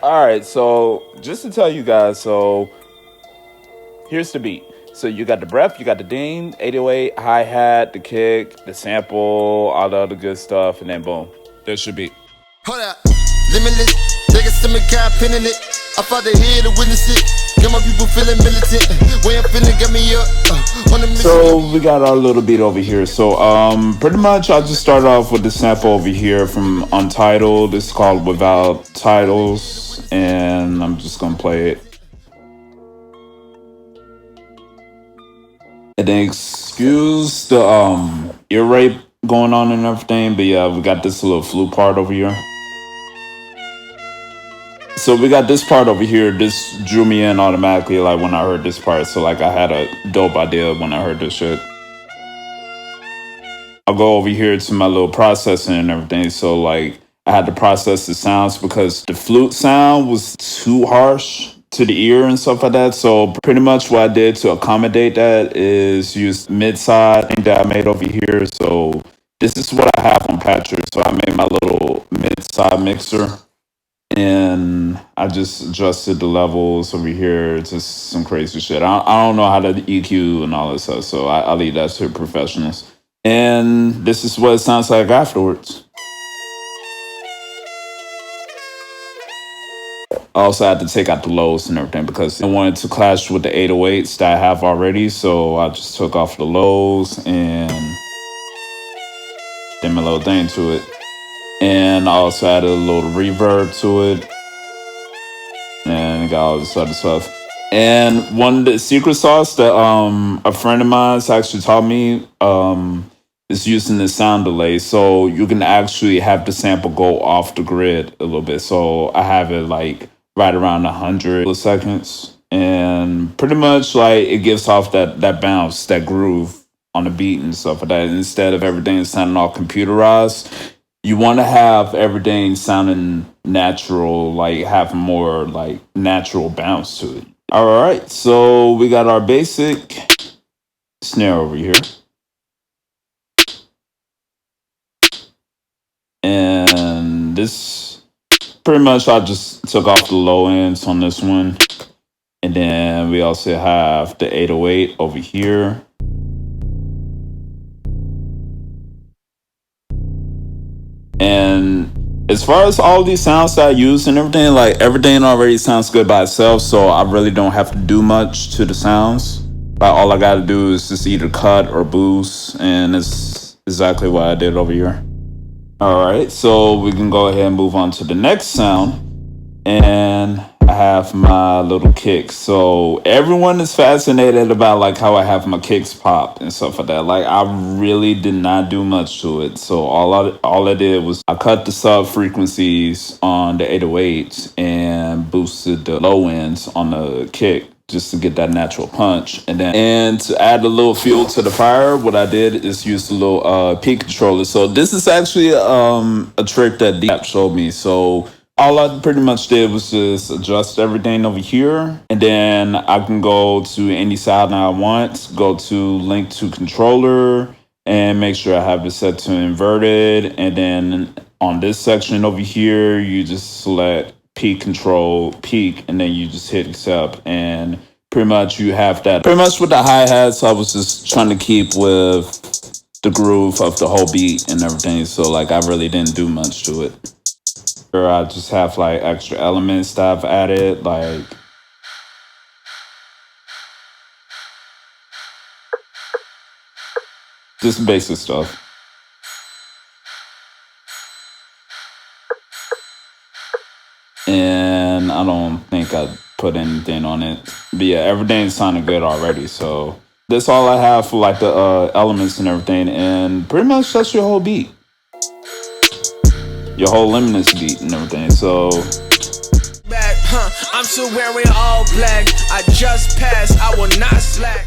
All right, so just to tell you guys, so here's the beat. So you got the breath, you got the ding, 808, hi-hat, the kick, the sample, all the other good stuff, and then boom, there's your beat. Hold up, limitless, take a stomach guy pinning it. I fought the head to witness it. Get my people feeling militant. Way I'm feeling, get me up. So we got our little beat over here. So pretty much I'll just start off with the sample over here from Untitled. It's called Without Titles, and I'm just gonna play it. And then excuse the ear rape going on and everything, but yeah, we got this little flute part over here. So we got this part over here. This drew me in automatically, like when I heard this part. So like I had a dope idea when I heard this shit. I'll go over here to my little processing and everything. So like I had to process the sounds because the flute sound was too harsh to the ear and stuff like that. So pretty much what I did to accommodate that is use mid-side thing that I made over here. So this is what I have on Patrick. So I made my little mid-side mixer. And I just adjusted the levels over here. Just some crazy shit. I don't know how to EQ and all that stuff, so I leave that to professionals. And this is what it sounds like afterwards. I also had to take out the lows and everything because I wanted to clash with the 808s that I have already. So I just took off the lows and did my little thing to it. And I also added a little reverb to it. And got all this other stuff. And one of the secret sauce that a friend of mine actually taught me is using the sound delay. So you can actually have the sample go off the grid a little bit. So I have it like right around 100 milliseconds. And pretty much like it gives off that bounce, that groove on the beat and stuff like that. Instead of everything sounding all computerized, you want to have everything sounding natural, like have more like natural bounce to it. All right, so we got our basic snare over here. And this, pretty much I just took off the low ends on this one. And then we also have the 808 over here. And as far as all these sounds that I use and everything, like everything already sounds good by itself, so I really don't have to do much to the sounds. Like all I gotta do is just either cut or boost, and it's exactly what I did over here. All right, so we can go ahead and move on to the next sound. And I have my little kicks. So everyone is fascinated about like how I have my kicks pop and stuff like that. Like I really did not do much to it. So all I did was I cut the sub frequencies on the 808s and boosted the low ends on the kick just to get that natural punch. And to add a little fuel to the fire, what I did is use a little peak controller. So this is actually a trick that Deep showed me. So all I pretty much did was just adjust everything over here. And then I can go to any sound I want, go to link to controller, and make sure I have it set to inverted. And then on this section over here, you just select peak control, peak, and then you just hit accept. And pretty much you have that. Pretty much with the hi-hats, I was just trying to keep with the groove of the whole beat and everything. So like I really didn't do much to it. I just have like extra elements that I've added, like just basic stuff. And I don't think I put anything on it. But yeah, everything sounded good already. So that's all I have for like the elements and everything. And pretty much that's your whole beat. Your whole Limitless beat and everything. So I'm still wearing all black. I just passed, I will not slack.